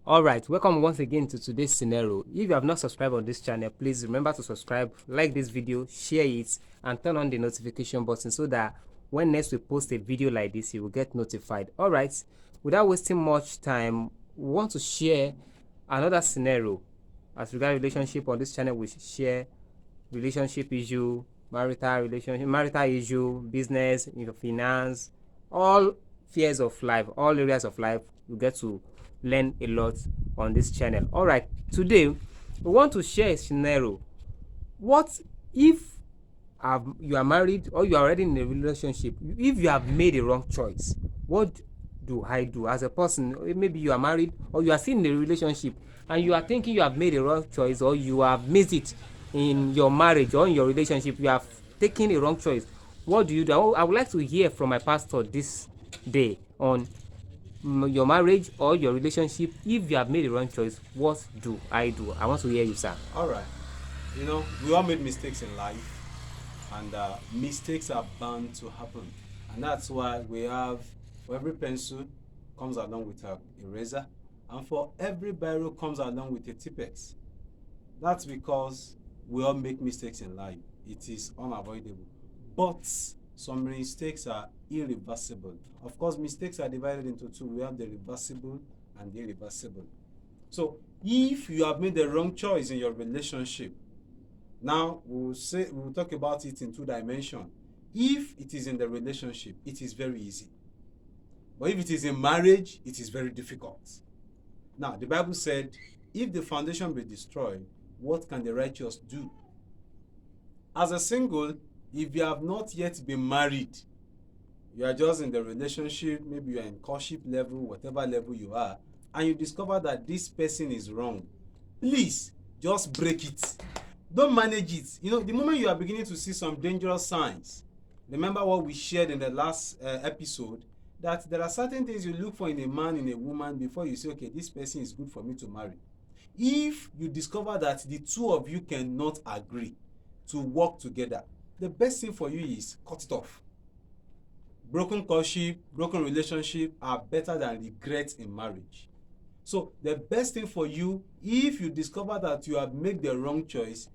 Alright, welcome once again to today's scenario. If you have not subscribed on this channel, please remember to subscribe, like this video, share it, and turn on the notification button so that when next we post a video like this, you will get notified. Alright, without wasting much time, we want to share another scenario. As regards relationship on this channel, we share relationship issue, marital issue, business, finance, all spheres of life, all areas of life. You get to learn a lot on this channel. All right, today we want to share a scenario. What if you are married or you are already in a relationship? If you have made a wrong choice, what do I do as a person? Maybe you are married or you are still in a relationship and you are thinking you have made a wrong choice or you have missed it in your marriage or in your relationship. You have taken a wrong choice. What do you do? I would like to hear from my pastor this day on your marriage or your relationship. If you have made the wrong choice, what do I do? I want to hear you, sir. All right. We all made mistakes in life, and mistakes are bound to happen. And that's why we have, for every pencil comes along with an eraser, and for every biro comes along with a tipex. That's because we all make mistakes in life. It is unavoidable. But some mistakes are irreversible. Of course, mistakes are divided into two. We have the reversible and the irreversible. So if you have made the wrong choice in your relationship, now we'll talk about it in two dimensions. If it is in the relationship, it is very easy. But if it is in marriage, it is very difficult. Now, the Bible said, if the foundation be destroyed, what can the righteous do? As a single, if you have not yet been married, you are just in the relationship, maybe you are in courtship level, whatever level you are, and you discover that this person is wrong, please just break it. Don't manage it. The moment you are beginning to see some dangerous signs, remember what we shared in the last episode, that there are certain things you look for in a man, in a woman, before you say, okay, this person is good for me to marry. If you discover that the two of you cannot agree to work together, the best thing for you is cut it off. Broken courtship, broken relationship are better than regret in marriage. So the best thing for you, if you discover that you have made the wrong choice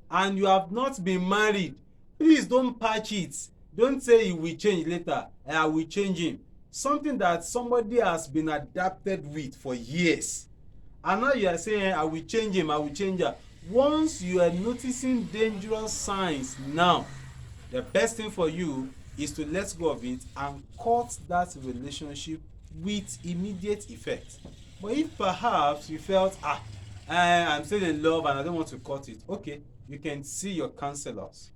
and you have not been married, please don't patch it. Don't say you will change later, I will change him. Something that somebody has been adapted with for years. And now you are saying, I will change him, I will change her. Once you are noticing dangerous signs now, the best thing for you is to let go of it and cut that relationship with immediate effect. But if perhaps you felt, I'm still in love and I don't want to cut it, okay, you can see your counselors.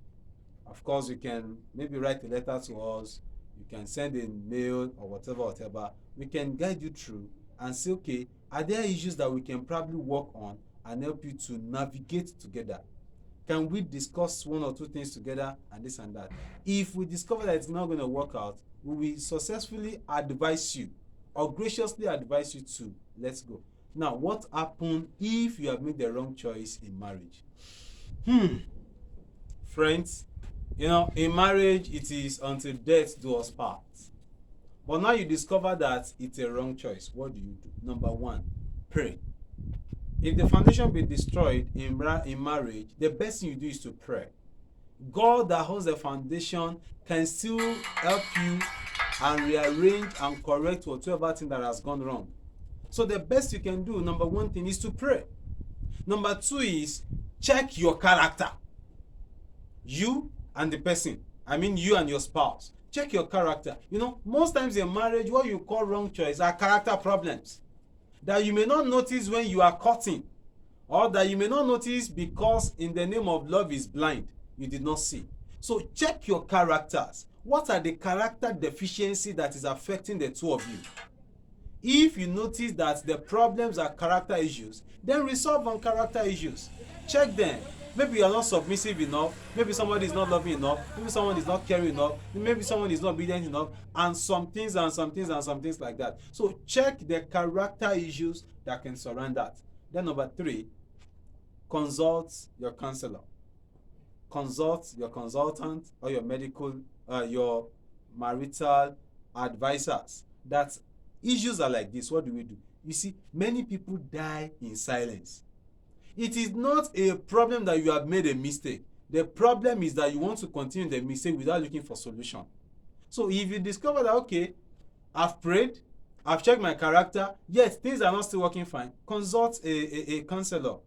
Of course, you can maybe write a letter to us, you can send a mail or whatever. We can guide you through and say, okay, are there issues that we can probably work on and help you to navigate together? Can we discuss one or two things together and this and that? If we discover that it's not going to work out, we will successfully advise you or graciously advise you to let's go. Now, what happens if you have made the wrong choice in marriage? Friends, in marriage, it is until death do us part. But now you discover that it's a wrong choice. What do you do? Number one, pray. If the foundation be destroyed in marriage, the best thing you do is to pray. God that holds the foundation can still help you and rearrange and correct whatever thing that has gone wrong. So the best you can do, number one thing, is to pray. Number two is check your character. You and the person, you and your spouse. Check your character. Most times in marriage, what you call wrong choice are character problems that you may not notice when you are cutting, or that you may not notice because in the name of love is blind, you did not see. So check your characters. What are the character deficiency that is affecting the two of you? If you notice that the problems are character issues, then resolve on character issues. Check them. Maybe you are not submissive enough, maybe somebody is not loving enough, maybe someone is not caring enough, maybe someone is not obedient enough, and some things like that. So check the character issues that can surround that. Then number three, consult your counselor. Consult your consultant or your marital advisors. That issues are like this. What do we do? You see, many people die in silence. It is not a problem that you have made a mistake. The problem is that you want to continue the mistake without looking for solution. So if you discover that, okay, I've prayed, I've checked my character, yet things are not still working fine, consult a counselor.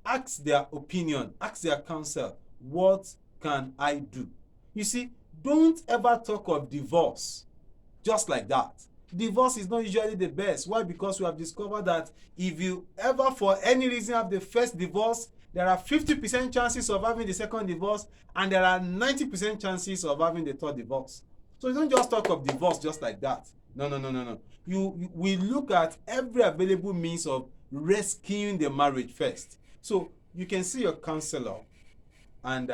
Ask their opinion, ask their counsel. What can I do? You see, don't ever talk of divorce just like that. Divorce is not usually the best. Why? Because we have discovered that if you ever for any reason have the first divorce, there are 50% chances of having the second divorce, and there are 90% chances of having the third divorce. So you don't just talk of divorce just like that. No. We look at every available means of rescuing the marriage first. So you can see your counselor and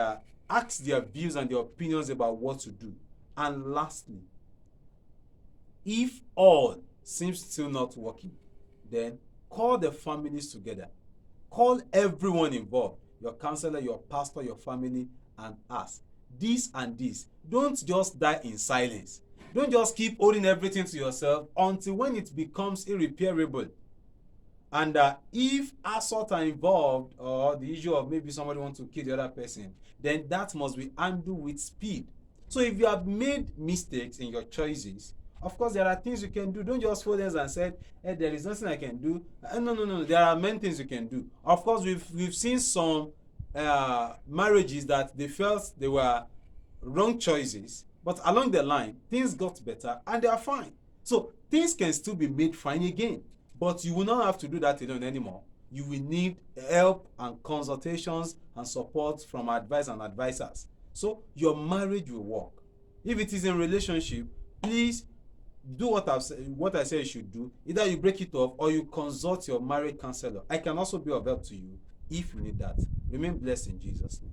ask their views and their opinions about what to do. And lastly, if all seems still not working, then call the families together. Call everyone involved, your counselor, your pastor, your family, and ask this and this. Don't just die in silence. Don't just keep holding everything to yourself until when it becomes irreparable. And if assault are involved, or the issue of maybe somebody wants to kill the other person, then that must be handled with speed. So if you have made mistakes in your choices, of course there are things you can do. Don't just fold hands and say, hey, there is nothing I can do. No. There are many things you can do. Of course, we've seen some marriages that they felt they were wrong choices, but along the line things got better and they are fine. So things can still be made fine again, but you will not have to do that alone anymore. You will need help and consultations and support from advice and advisors, so your marriage will work. If it is in relationship, please do what I say you should do. Either you break it off or you consult your marriage counselor. I can also be of help to you if you need that. Remain blessed in Jesus' name.